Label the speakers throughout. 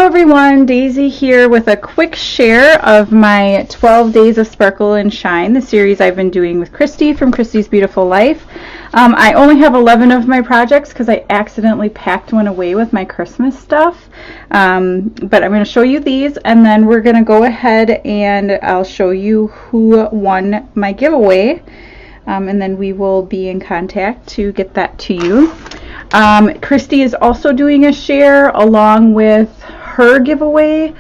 Speaker 1: everyone, Daisy here with a quick share of my 12 Days of Sparkle and Shine, the series I've been doing with Christy from Christy's Beautiful Life. I only have 11 of my projects because I accidentally packed one away with my Christmas stuff. But I'm going to show you these, and then we're going to go ahead and I'll show you who won my giveaway. And then we will be in contact to get that to you. Christy is also doing a share along with her giveaway.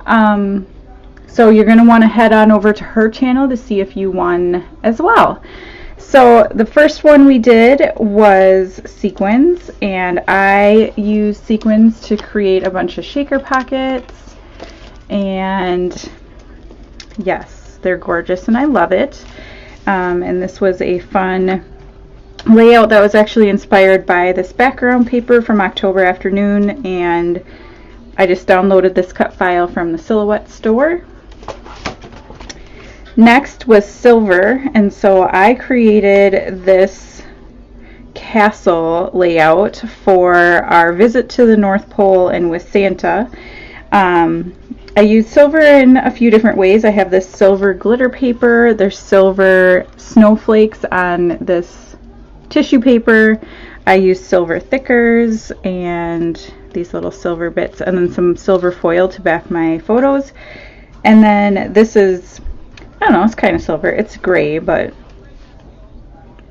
Speaker 1: So you're going to want to head on over to her channel to see if you won as well. So the first one we did was sequins, and I used sequins to create a bunch of shaker pockets, and yes, they're gorgeous and I love it. And this was a fun layout that was actually inspired by this background paper from October Afternoon, and I just downloaded this cut file from the Silhouette store. Next was silver, and so I created this castle layout for our visit to the North Pole and with Santa. I use silver in a few different ways. I have this silver glitter paper, there's silver snowflakes on this tissue paper. I use silver thickers and these little silver bits, and then some silver foil to back my photos. And then this is, I don't know, it's kind of silver. It's gray, but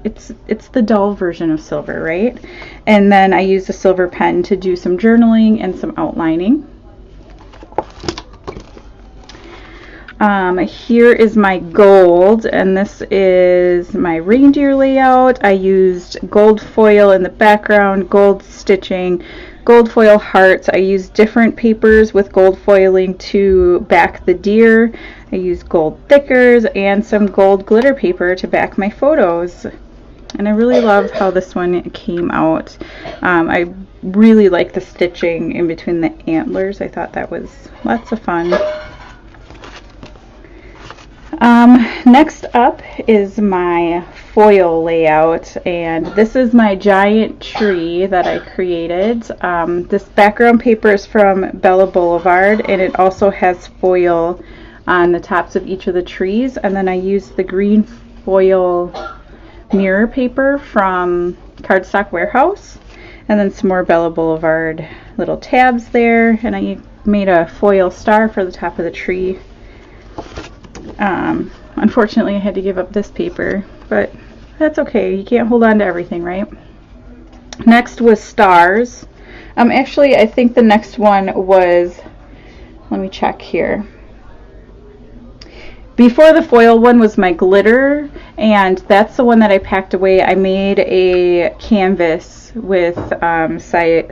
Speaker 1: it's the dull version of silver, right? And then I used a silver pen to do some journaling and some outlining. Here is my gold, and this is my reindeer layout. I used gold foil in the background, gold stitching, gold foil hearts. I used different papers with gold foiling to back the deer. I used gold thickers and some gold glitter paper to back my photos. And I really love how this one came out. I really like the stitching in between the antlers. I thought that was lots of fun. Next up is my foil layout, and this is my giant tree that I created. This background paper is from Bella Boulevard, and it also has foil on the tops of each of the trees, and then I used the green foil mirror paper from Cardstock Warehouse, and then some more Bella Boulevard little tabs there, and I made a foil star for the top of the tree. Unfortunately, I had to give up this paper, but that's okay. You can't hold on to everything, right? Next was stars. Actually, I think the next one was, let me check here. Before the foil one was my glitter, and that's the one that I packed away. I made a canvas with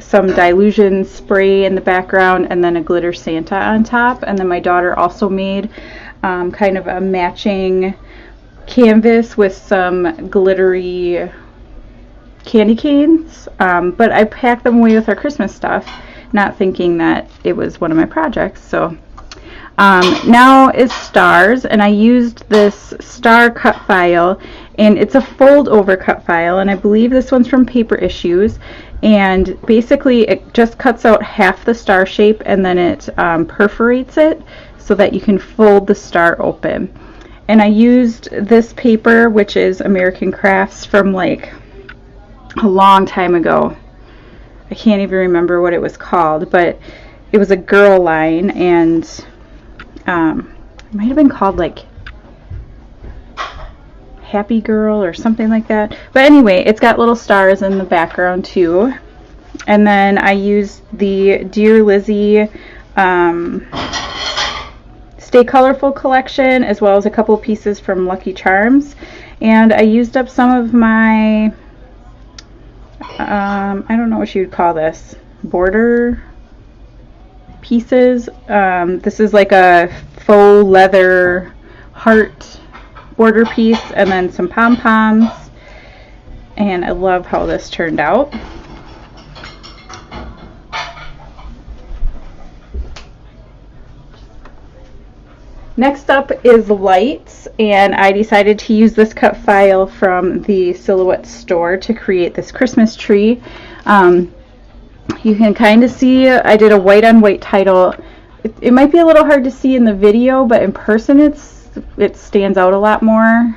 Speaker 1: some Dilution spray in the background and then a glitter Santa on top, and then my daughter also made kind of a matching canvas with some glittery candy canes, but I packed them away with our Christmas stuff, not thinking that it was one of my projects. So now is stars, and I used this star cut file, and it's a fold over cut file, and I believe this one's from Paper Issues, and basically it just cuts out half the star shape and then it perforates it so that you can fold the star open. And I used this paper, which is American Crafts, from like a long time ago. I can't even remember what it was called, but it was a girl line, and it might have been called like Happy Girl or something like that. But anyway, it's got little stars in the background too. And then I used the Dear Lizzie Stay Colorful collection, as well as a couple pieces from Lucky Charms, and I used up some of my I don't know what you would call this, border pieces. This is like a faux leather heart border piece, and then some pom-poms, and I love how this turned out. Next up is lights, and I decided to use this cut file from the Silhouette store to create this Christmas tree. You can kind of see I did a white on white title. It might be a little hard to see in the video, but in person it stands out a lot more.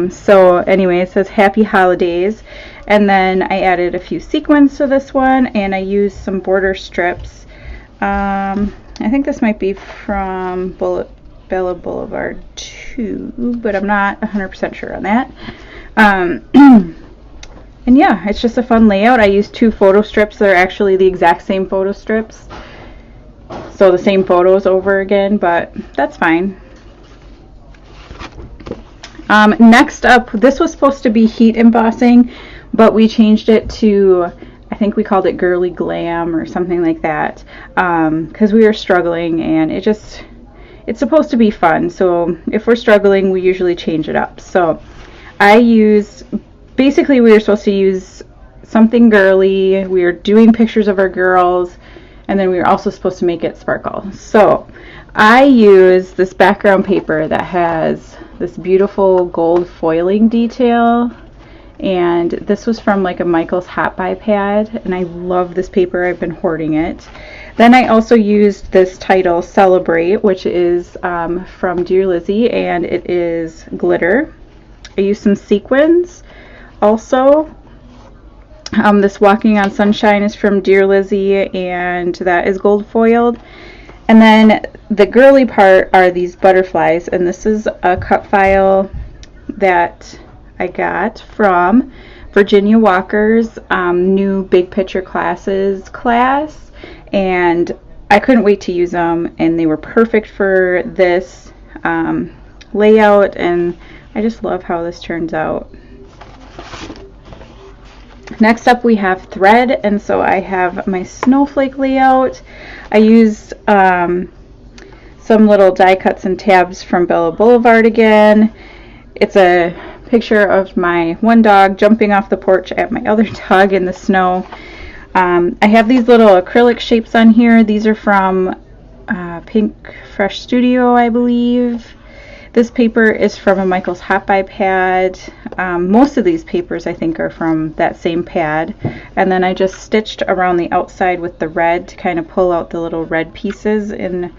Speaker 1: So anyway, it says Happy Holidays, and then I added a few sequins to this one, and I used some border strips. I think this might be from Bella Boulevard 2, but I'm not 100% sure on that. And yeah, it's just a fun layout. I used 2 photo strips. They're actually the exact same photo strips, so the same photos over again, but that's fine. Next up, this was supposed to be heat embossing, but we changed it to, I think we called it Girly Glam or something like that, because we were struggling, and it's supposed to be fun, so if we're struggling, we usually change it up. So basically we were supposed to use something girly, we were doing pictures of our girls, and then we were also supposed to make it sparkle. So I used this background paper that has this beautiful gold foiling detail, and this was from like a Michael's Hot Buy pad, and I love this paper. I've been hoarding it. Then I also used this title Celebrate, which is from Dear Lizzie, and it is glitter. I used some sequins also. This Walking on Sunshine is from Dear Lizzie, and that is gold foiled. And then the girly part are these butterflies, and this is a cut file that I got from Virginia Walker's new Big Picture Classes class, and I couldn't wait to use them, and they were perfect for this layout, and I just love how this turns out. Next up we have thread, and so I have my snowflake layout. I used some little die cuts and tabs from Bella Boulevard again. It's a picture of my one dog jumping off the porch at my other dog in the snow. I have these little acrylic shapes on here. These are from Pink Fresh Studio, I believe. This paper is from a Michael's Hot Buy pad. Most of these papers I think are from that same pad. And then I just stitched around the outside with the red to kind of pull out the little red pieces in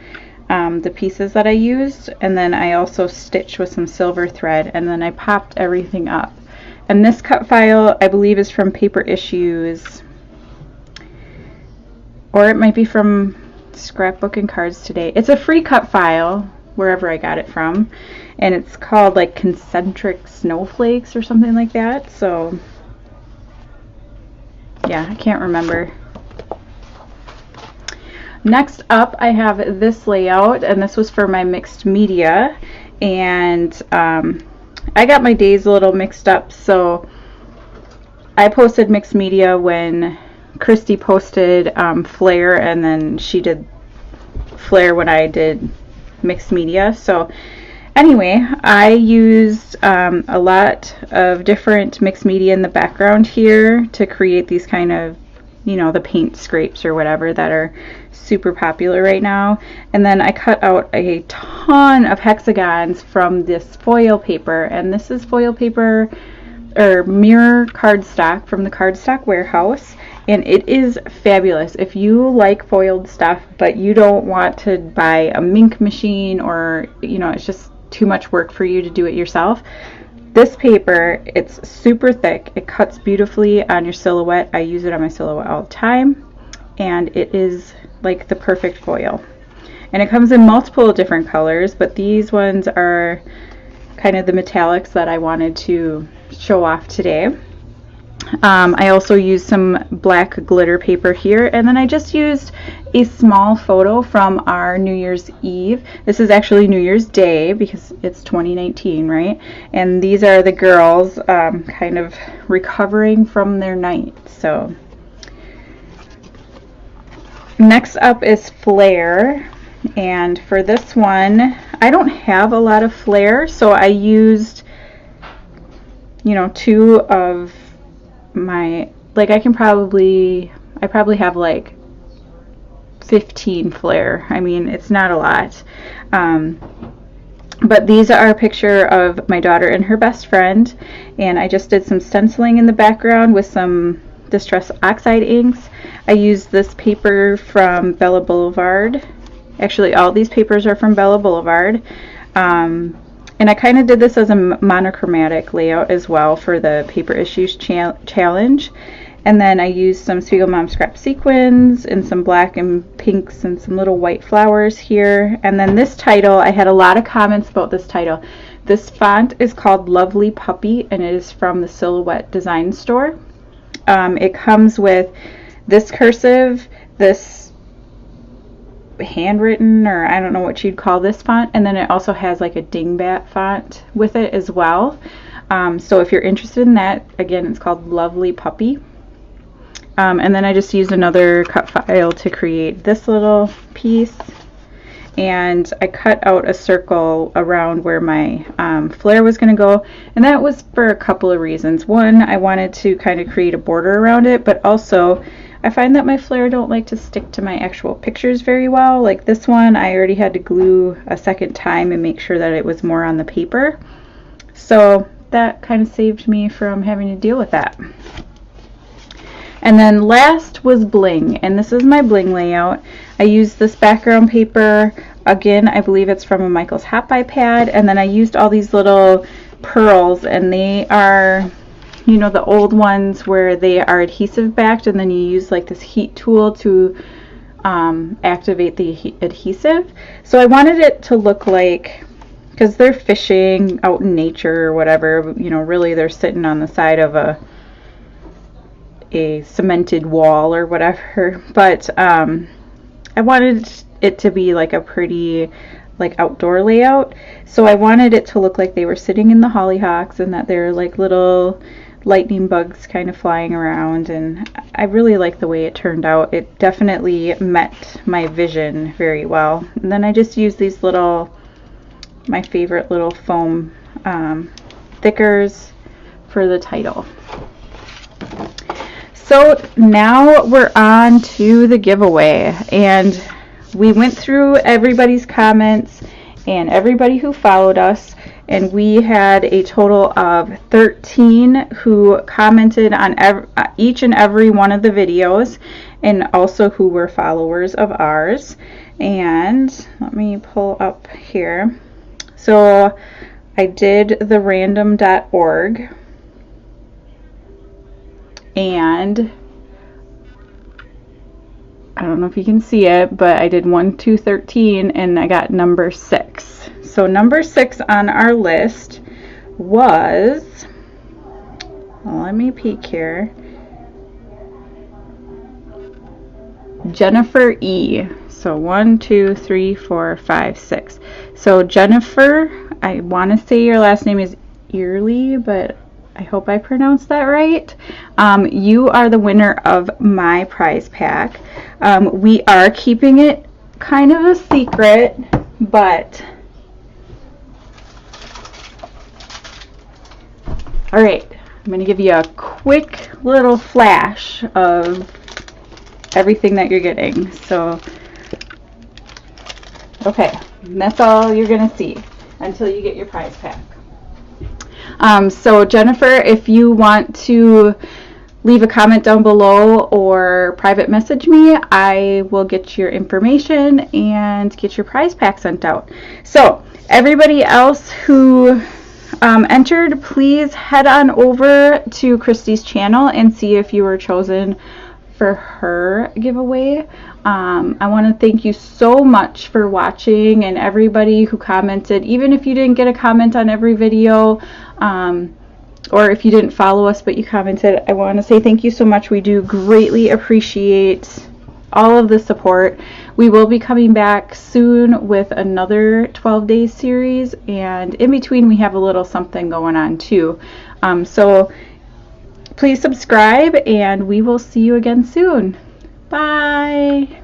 Speaker 1: the pieces that I used. And then I also stitched with some silver thread, and then I popped everything up. And this cut file I believe is from Paper Issues, or it might be from Scrapbook and Cards Today. It's a free cut file wherever I got it from, and it's called like Concentric Snowflakes or something like that. So yeah, I can't remember. Next up I have this layout, and this was for my mixed media, and I got my days a little mixed up, so I posted mixed media when Christy posted Flare, and then she did Flare when I did mixed media. So anyway, I used a lot of different mixed media in the background here to create these kind of, you know, the paint scrapes or whatever that are super popular right now. And then I cut out a ton of hexagons from this foil paper, and this is foil paper or mirror cardstock from the Cardstock Warehouse, and it is fabulous. If you like foiled stuff but you don't want to buy a mink machine, or you know, it's just too much work for you to do it yourself, this paper, it's super thick, it cuts beautifully on your silhouette. I use it on my silhouette all the time, and it is like the perfect foil. And it comes in multiple different colors, but these ones are kind of the metallics that I wanted to show off today. I also used some black glitter paper here, and then I just used a small photo from our New Year's Eve. This is actually New Year's Day because it's 2019, right? And these are the girls kind of recovering from their night. So next up is Flare, and for this one I don't have a lot of Flare, so I used, you know, two of my, like, I probably have like 15 Flare. I mean, it's not a lot, but these are a picture of my daughter and her best friend, and I just did some stenciling in the background with some Distress Oxide inks. I used this paper from Bella Boulevard. Actually, all these papers are from Bella Boulevard. And I kind of did this as a monochromatic layout as well for the Paper Issues Challenge. And then I used some Spiegel Mom Scrap sequins and some black and pinks and some little white flowers here. And then this title, I had a lot of comments about this title. This font is called Lovely Puppy, and it is from the Silhouette Design Store. It comes with this cursive, this handwritten, or I don't know what you'd call this font, and then it also has like a dingbat font with it as well. So if you're interested in that, again, it's called Lovely Puppy. And then I just used another cut file to create this little piece, and I cut out a circle around where my flare was going to go, and that was for a couple of reasons. One, I wanted to kind of create a border around it, but also I find that my flare don't like to stick to my actual pictures very well. Like this one, I already had to glue a second time and make sure that it was more on the paper, so that kind of saved me from having to deal with that. And then last was bling, and this is my bling layout. I used this background paper, again, I believe it's from a Michael's Hot Buy pad, and then I used all these little pearls, and they are, you know, the old ones where they are adhesive backed, and then you use like this heat tool to activate the adhesive. So I wanted it to look like, because they're fishing out in nature or whatever, you know, really they're sitting on the side of a cemented wall or whatever, but I wanted it to be like a pretty like outdoor layout, so I wanted it to look like they were sitting in the hollyhocks and that they're like little lightning bugs kind of flying around, and I really like the way it turned out. It definitely met my vision very well. And then I just used these little, my favorite little foam thickers for the title. So now we're on to the giveaway, and we went through everybody's comments and everybody who followed us, and we had a total of 13 who commented on each and every one of the videos, and also who were followers of ours. And let me pull up here. So I did the random.org, and I don't know if you can see it, but I did 1, 2, 13, and I got number 6. So number 6 on our list was, well, let me peek here, Jennifer E. So 1, 2, 3, 4, 5, 6. So Jennifer, I want to say your last name is Early, but I hope I pronounced that right. You are the winner of my prize pack. We are keeping it kind of a secret, but all right, I'm going to give you a quick little flash of everything that you're getting. So, okay, and that's all you're going to see until you get your prize pack. So Jennifer, if you want to leave a comment down below or private message me, I will get your information and get your prize pack sent out. So everybody else who entered, please head on over to Christy's channel and see if you were chosen for her giveaway. I want to thank you so much for watching, and everybody who commented, even if you didn't get a comment on every video, or if you didn't follow us but you commented, I want to say thank you so much. We do greatly appreciate all of the support. We will be coming back soon with another 12-day series, and in between we have a little something going on too. So please subscribe, and we will see you again soon. Bye.